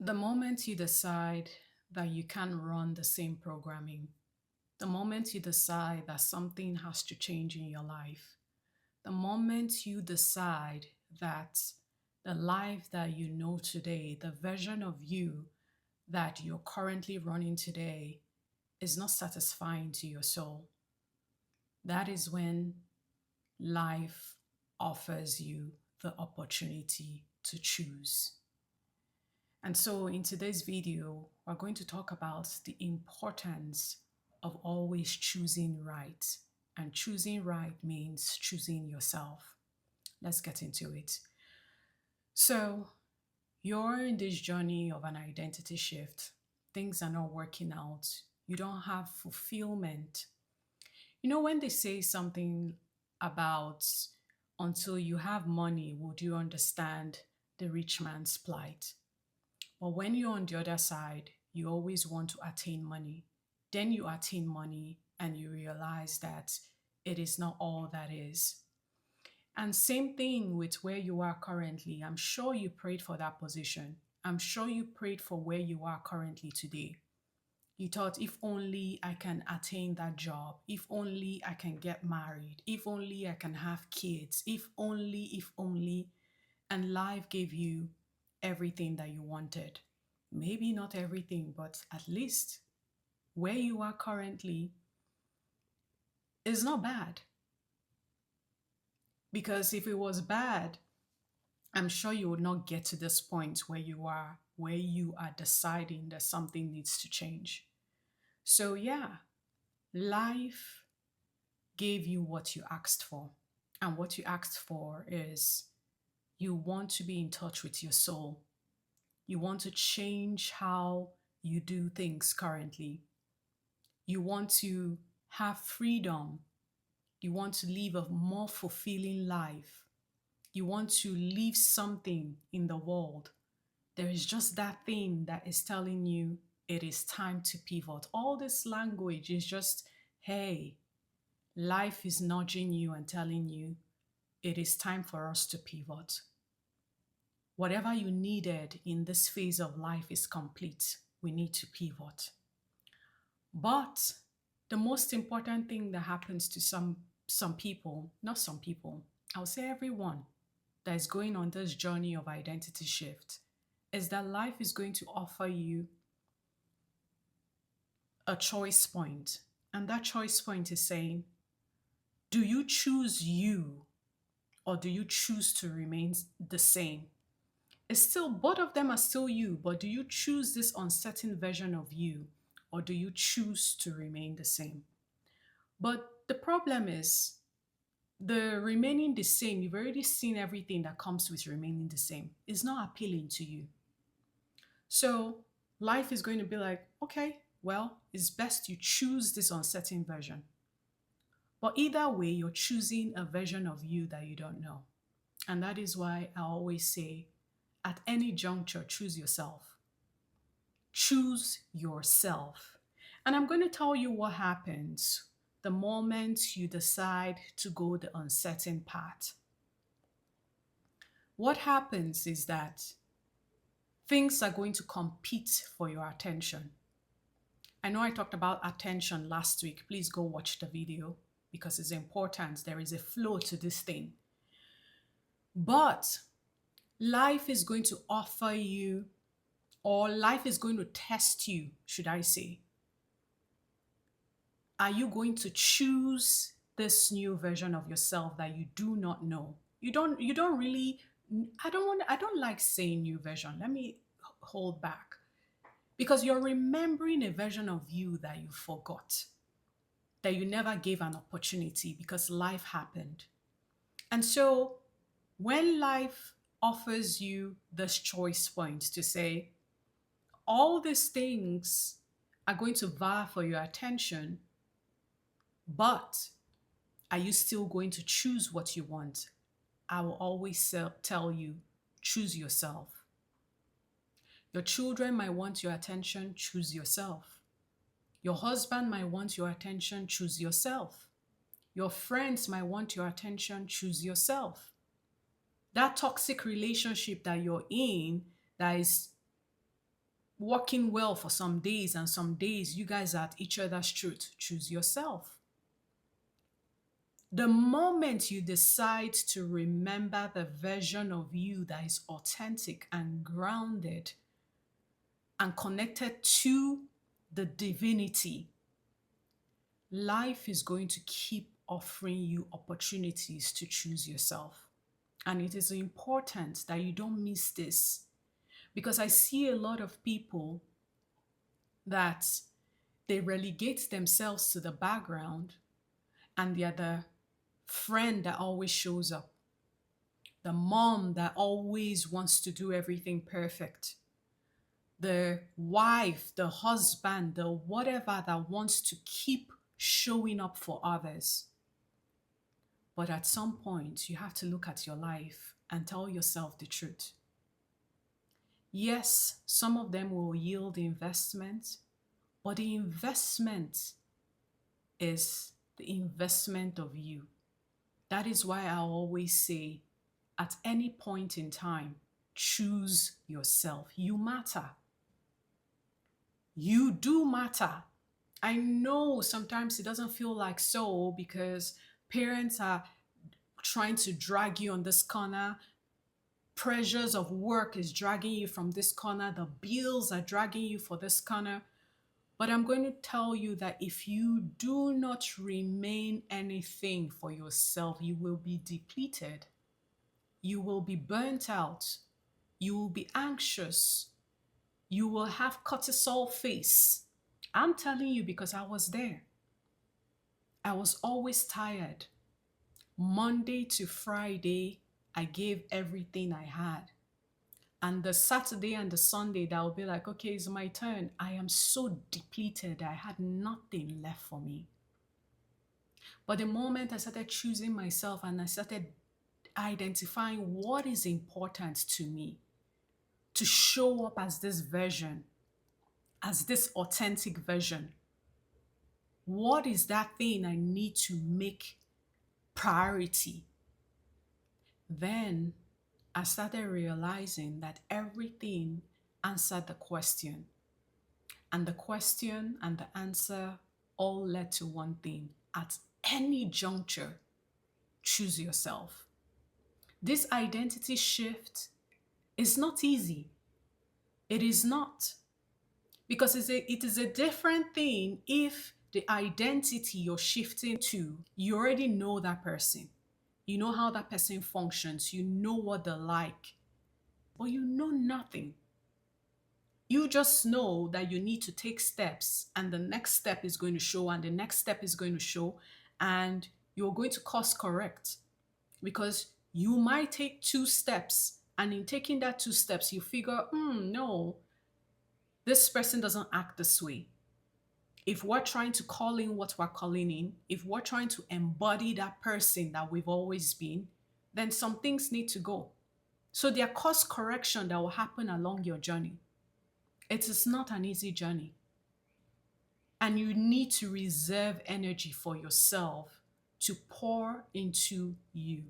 The moment you decide that you can't run the same programming, the moment you decide that something has to change in your life, the moment you decide that the life that you know today, the version of you that you're currently running today, is not satisfying to your soul, that is when life offers you the opportunity to choose. And so in today's video, we're going to talk about the importance of always choosing right. And choosing right means choosing yourself. Let's get into it. So you're in this journey of an identity shift. Things are not working out. You don't have fulfillment. You know, when they say something about until you have money, would you understand the rich man's plight? But when you're on the other side, you always want to attain money. Then you attain money and you realize that it is not all that is. And same thing with where you are currently. I'm sure you prayed for that position. I'm sure you prayed for where you are currently today. You thought, if only I can attain that job, if only I can get married, if only I can have kids, if only, and life gave you everything that you wanted. Maybe not everything, but at least where you are currently is not bad. Because if it was bad, I'm sure you would not get to this point where you are deciding that something needs to change. So, yeah, life gave you what you asked for. And what you asked for is you want to be in touch with your soul. You want to change how you do things currently. You want to have freedom. You want to live a more fulfilling life. You want to leave something in the world. There is just that thing that is telling you it is time to pivot. All this language is just, hey, life is nudging you and telling you it is time for us to pivot. Whatever you needed in this phase of life is complete. We need to pivot. But the most important thing that happens to some people, not some people, I'll say everyone that is going on this journey of identity shift, is that life is going to offer you a choice point. And that choice point is saying, do you choose you or do you choose to remain the same? It's still, both of them are still you, but do you choose this uncertain version of you or do you choose to remain the same? But the problem is, the remaining the same, you've already seen everything that comes with remaining the same, is not appealing to you. So life is going to be like, okay, well, it's best you choose this uncertain version. But either way, you're choosing a version of you that you don't know. And that is why I always say, at any juncture, choose yourself. Choose yourself. And I'm going to tell you what happens the moment you decide to go the uncertain path. What happens is that things are going to compete for your attention. I know I talked about attention last week. Please go watch the video because it's important. There is a flow to this thing. But life is going to offer you, or life is going to test you, should I say. Are you going to choose this new version of yourself that you do not know? You don't really, I don't like saying new version. Let me hold back. Because you're remembering a version of you that you forgot, that you never gave an opportunity because life happened. And so when life offers you this choice point to say, all these things are going to vie for your attention, but are you still going to choose what you want? I will always tell you, choose yourself. Your children might want your attention, choose yourself. Your husband might want your attention, choose yourself. Your friends might want your attention, choose yourself. That toxic relationship that you're in, that is working well for some days, and some days you guys are at each other's truth. Choose yourself. The moment you decide to remember the version of you that is authentic and grounded and connected to the divinity, life is going to keep offering you opportunities to choose yourself. And it is important that you don't miss this, because I see a lot of people that they relegate themselves to the background, and they're the friend that always shows up, the mom that always wants to do everything perfect, the wife, the husband, the whatever that wants to keep showing up for others. But at some point, you have to look at your life and tell yourself the truth. Yes, some of them will yield investment, but the investment is the investment of you. That is why I always say, at any point in time, choose yourself. You matter. You do matter. I know sometimes it doesn't feel like so, because parents are trying to drag you on this corner. Pressures of work is dragging you from this corner. The bills are dragging you for this corner. But I'm going to tell you that if you do not remain anything for yourself, you will be depleted. You will be burnt out. You will be anxious. You will have cortisol face. I'm telling you because I was there. I was always tired. Monday to Friday, I gave everything I had. And the Saturday and the Sunday, that will be like, okay, it's my turn. I am so depleted. I had nothing left for me. But the moment I started choosing myself and I started identifying what is important to me, to show up as this version, as this authentic version, what is that thing I need to make priority? Then I started realizing that everything answered the question. And the question and the answer all led to one thing. At any juncture, choose yourself. This identity shift is not easy. It is not. Because it is a different thing if the identity you're shifting to, you already know that person. You know how that person functions. You know what they're like. But you know nothing. You just know that you need to take steps, and the next step is going to show, and the next step is going to show, and you're going to course correct, because you might take 2 steps, and in taking that 2 steps, you figure, no, this person doesn't act this way. If we're trying to call in what we're calling in, if we're trying to embody that person that we've always been, then some things need to go. So there are course correction that will happen along your journey. It is not an easy journey. And you need to reserve energy for yourself to pour into you.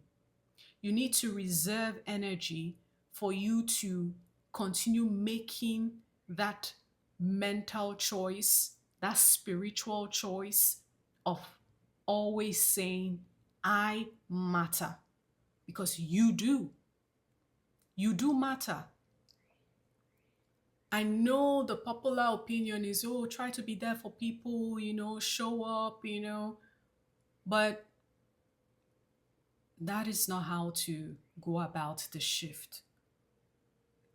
You need to reserve energy for you to continue making that mental choice, that spiritual choice of always saying, I matter. Because you do. You do matter. I know the popular opinion is, oh, try to be there for people, show up, but that is not how to go about the shift.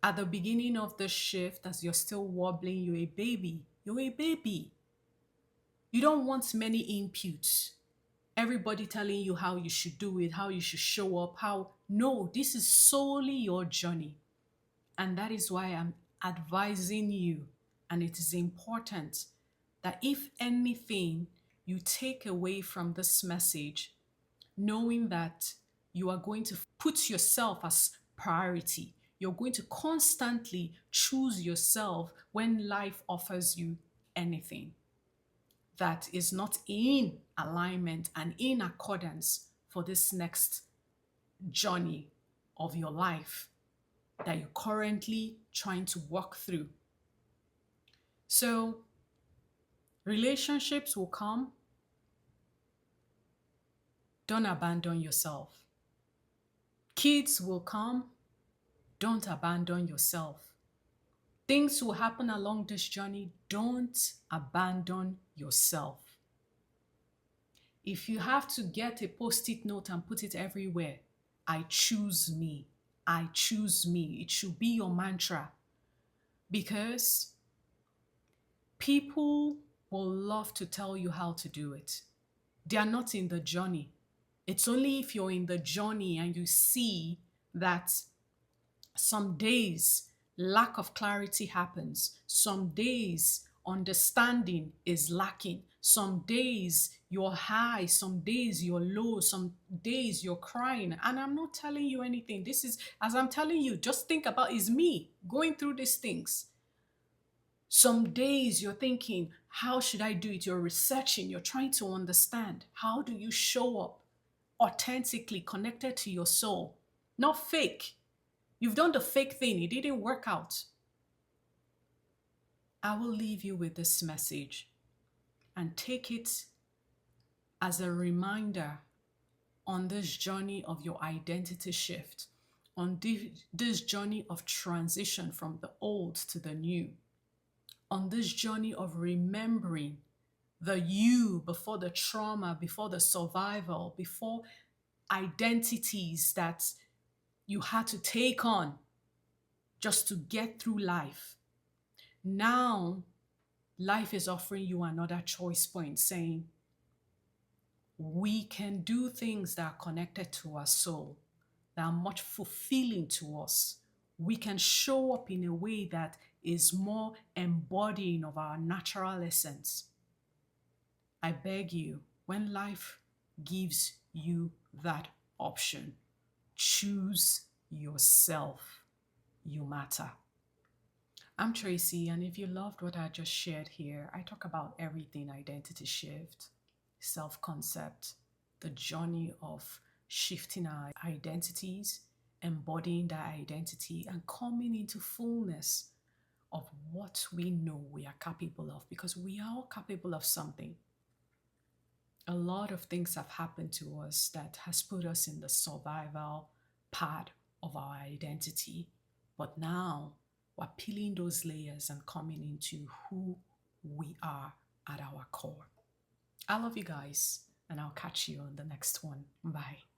At the beginning of the shift, as you're still wobbling, you're a baby. You're a baby. You don't want many inputs. Everybody telling you how you should do it, how you should show up, no, this is solely your journey. And that is why I'm advising you, and it is important that if anything you take away from this message, knowing that you are going to put yourself as priority. You're going to constantly choose yourself when life offers you anything that is not in alignment and in accordance for this next journey of your life that you're currently trying to walk through. So relationships will come. Don't abandon yourself. Kids will come. Don't abandon yourself. Things will happen along this journey. Don't abandon yourself. If you have to get a post-it note and put it everywhere, I choose me. I choose me. It should be your mantra, because people will love to tell you how to do it. They are not in the journey. It's only if you're in the journey and you see that some days lack of clarity happens, some days understanding is lacking, some days you're high, some days you're low, some days you're crying. And I'm not telling you anything. This is, as I'm telling you, just think about, is me going through these things. Some days you're thinking, how should I do it? You're researching, you're trying to understand. How do you show up authentically connected to your soul? Not fake. You've done the fake thing, it didn't work out. I will leave you with this message and take it as a reminder on this journey of your identity shift, on this journey of transition from the old to the new, on this journey of remembering the you before the trauma, before the survival, before identities that you had to take on just to get through life. Now, life is offering you another choice point, saying, we can do things that are connected to our soul, that are much fulfilling to us. We can show up in a way that is more embodying of our natural essence. I beg you, when life gives you that option, choose yourself. You matter. I'm Tracy, and if you loved what I just shared here, I talk about everything: identity shift, self-concept, the journey of shifting our identities, embodying that identity, and coming into fullness of what we know we are capable of, because we are all capable of something. A lot of things have happened to us that has put us in the survival part of our identity. But now we're peeling those layers and coming into who we are at our core. I love you guys, and I'll catch you on the next one. Bye.